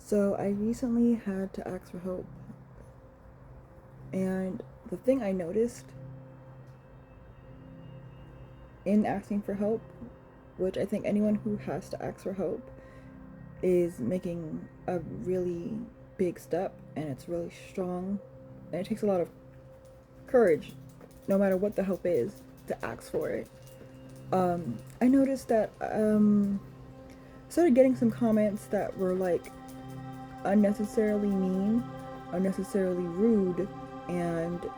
So I recently had to ask for help, and the thing I noticed in asking for help, which I think anyone who has to ask for help is making a really big step, and it's really strong, and it takes a lot of courage, no matter what the help is, to ask for it. I noticed that started getting some comments that were like unnecessarily mean, unnecessarily rude, and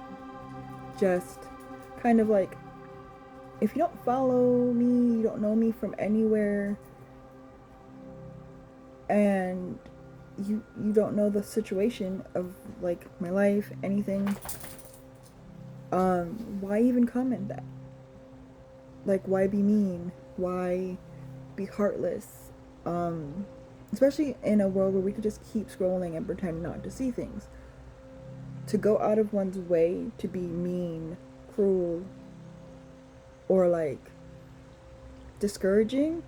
just kind of like, if you don't follow me, you don't know me from anywhere, and you don't know the situation of like my life, anything, why even comment that? Like, why be mean? Why be heartless? Especially in a world where we could just keep scrolling and pretend not to see things. To go out of one's way to be mean, cruel, or like discouraging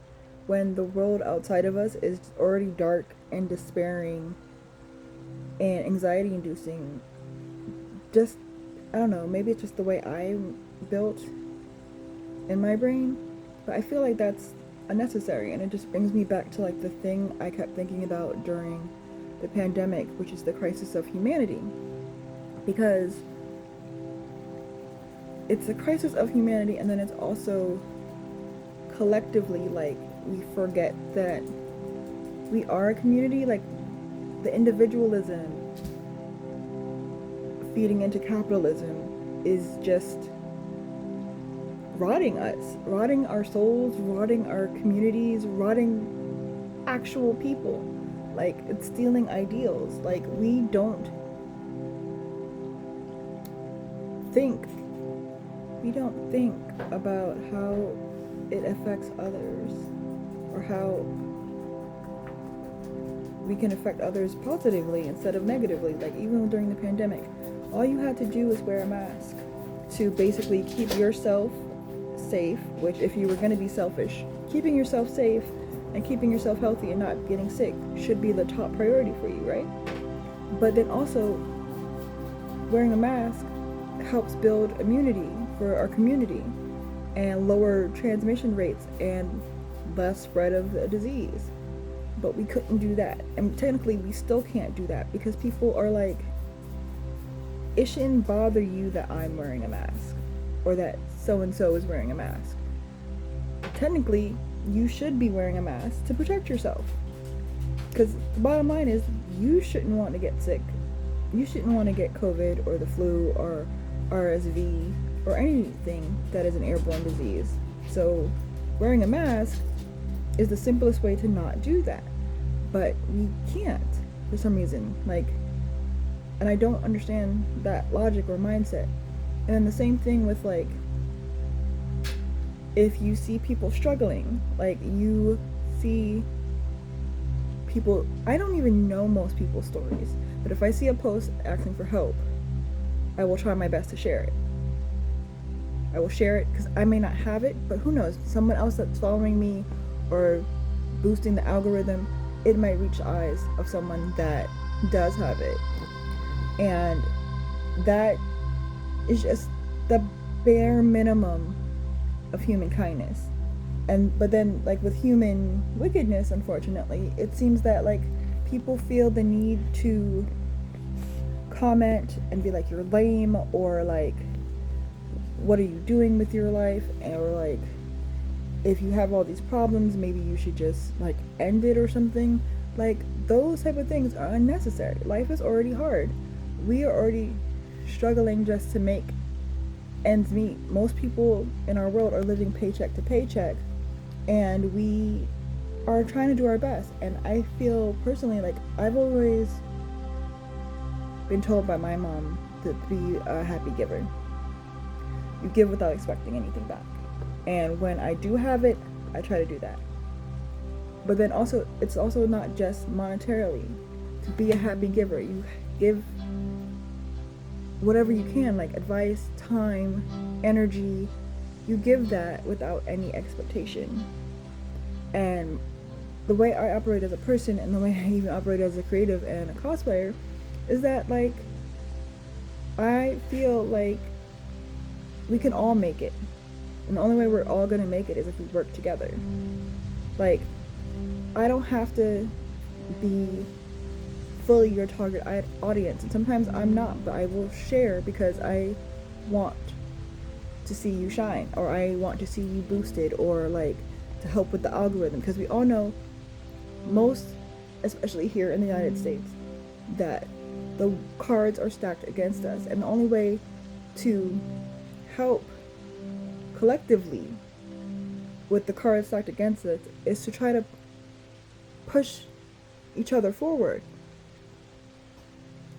when the world outside of us is already dark and despairing and anxiety inducing. Just, I don't know, maybe it's just the way I'm built in my brain, but I feel like that's unnecessary, and it just brings me back to like the thing I kept thinking about during the pandemic, which is the crisis of humanity. Because it's a crisis of humanity, and then it's also collectively like we forget that we are a community. Like, the individualism feeding into capitalism is just rotting us, rotting our souls, rotting our communities, rotting actual people. Like, it's stealing ideals. Like, we don't think about how it affects others, or how we can affect others positively instead of negatively. Like, even during the pandemic, all you had to do was wear a mask to basically keep yourself safe, which, if you were going to be selfish, keeping yourself safe and keeping yourself healthy and not getting sick should be the top priority for you, right? But then also, wearing a mask helps build immunity for our community and lower transmission rates and less spread of the disease. But we couldn't do that, and technically we still can't do that, because people are like, it shouldn't bother you that I'm wearing a mask, or that so-and-so is wearing a mask. Technically, you should be wearing a mask to protect yourself, because the bottom line is, you shouldn't want to get sick. You shouldn't want to get COVID or the flu or RSV or anything that is an airborne disease. So wearing a mask is the simplest way to not do that. But we can't, for some reason. Like, and I don't understand that logic or mindset. And then the same thing with, like, if you see people struggling, like, you see people, I don't even know most people's stories, but if I see a post asking for help, I will try my best to share it. I will share it because I may not have it, but who knows? Someone else that's following me or boosting the algorithm, it might reach the eyes of someone that does have it. And that is just the bare minimum of human kindness. But then, like, with human wickedness, unfortunately, it seems that, like, people feel the need to comment and be like, you're lame, or like, what are you doing with your life, or like, if you have all these problems, maybe you should just like end it or something. Like, those type of things are unnecessary. Life is already hard. We are already struggling just to make ends meet. Most people in our world are living paycheck to paycheck, and we are trying to do our best. And I feel personally like I've always been told by my mom to be a happy giver. You give without expecting anything back. And when I do have it, I try to do that. But then also, it's also not just monetarily. To be a happy giver, you give whatever you can, like advice, time, energy. You give that without any expectation. And the way I operate as a person and the way I even operate as a creative and a cosplayer is that, like, I feel like we can all make it. And the only way we're all gonna make it is if we work together. Like, I don't have to be fully your target audience, and sometimes I'm not, but I will share because I want to see you shine, or I want to see you boosted, or like to help with the algorithm, because we all know, most, especially here in the United States, that the cards are stacked against us, and the only way to help collectively with the cards stacked against us is to try to push each other forward,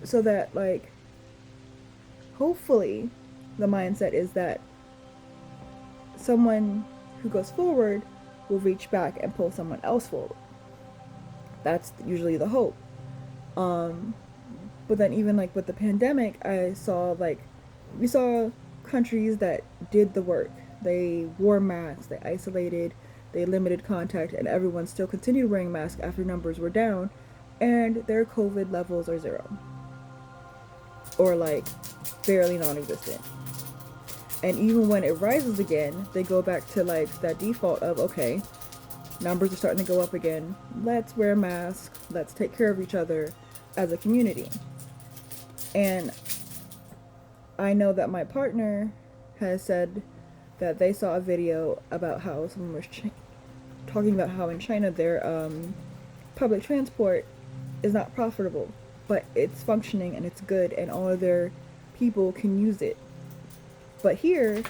so that, like, hopefully the mindset is that someone who goes forward will reach back and pull someone else forward. That's usually the hope. But then even like with the pandemic, I saw, like, we saw countries that did the work. They wore masks, they isolated, they limited contact, and everyone still continued wearing masks after numbers were down, and their COVID levels are 0. Or like barely non-existent. And even when it rises again, they go back to like that default of, okay, numbers are starting to go up again, let's wear masks, let's take care of each other as a community. And I know that my partner has said that they saw a video about how someone was talking about how in China their public transport is not profitable, but it's functioning and it's good and all of their people can use it. But here,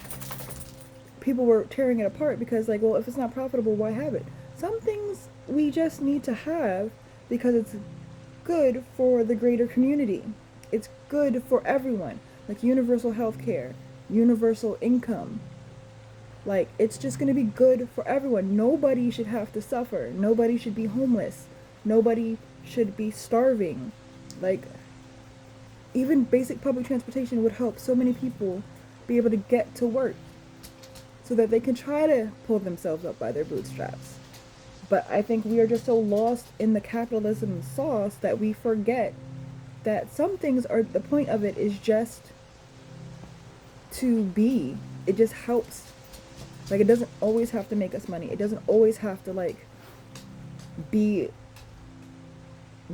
people were tearing it apart because, like, well, if it's not profitable, why have it? Some things we just need to have because it's good for the greater community. It's good for everyone. Like universal health care, universal income. Like, it's just going to be good for everyone. Nobody should have to suffer. Nobody should be homeless. Nobody should be starving. Like, even basic public transportation would help so many people be able to get to work so that they can try to pull themselves up by their bootstraps. But I think we are just so lost in the capitalism sauce that we forget that some things are, the point of it is just to be. It just helps. Like, it doesn't always have to make us money. It doesn't always have to, like, be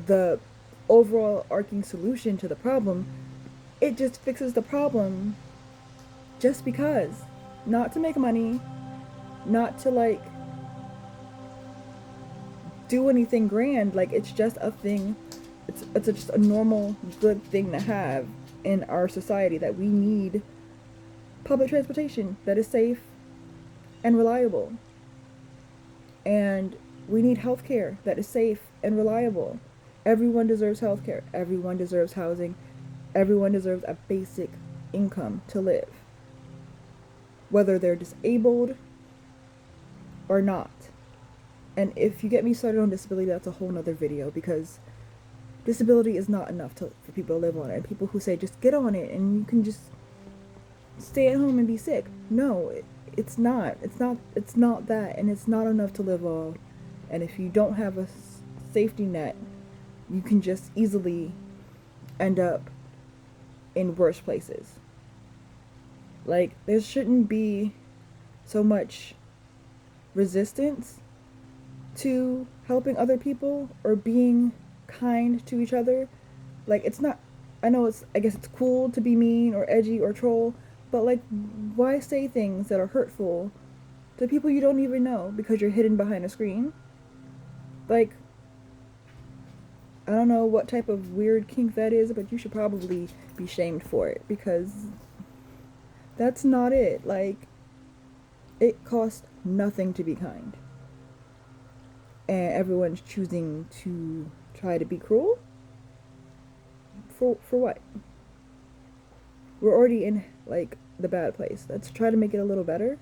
the overall arcing solution to the problem. It just fixes the problem just because. Not to make money, not to, like, do anything grand. Like, it's just a thing. It's just a normal, good thing to have in our society, that we need public transportation that is safe and reliable. And we need healthcare that is safe and reliable. Everyone deserves healthcare. Everyone deserves housing. Everyone deserves a basic income to live, whether they're disabled or not. And if you get me started on disability, that's a whole nother video, because disability is not enough for people to live on it. And people who say just get on it and you can just stay at home and be sick. No, it's not. It's not that, and it's not enough to live on. And if you don't have a safety net, you can just easily end up in worse places. Like, there shouldn't be so much resistance to helping other people or being kind to each other. Like, it's not, I know I guess it's cool to be mean or edgy or troll, but, like, why say things that are hurtful to people you don't even know because you're hidden behind a screen? Like, I don't know what type of weird kink that is, but you should probably be shamed for it, because that's not it. Like, it costs nothing to be kind. And everyone's choosing to try to be cruel? For what? We're already in, like, the bad place. Let's try to make it a little better.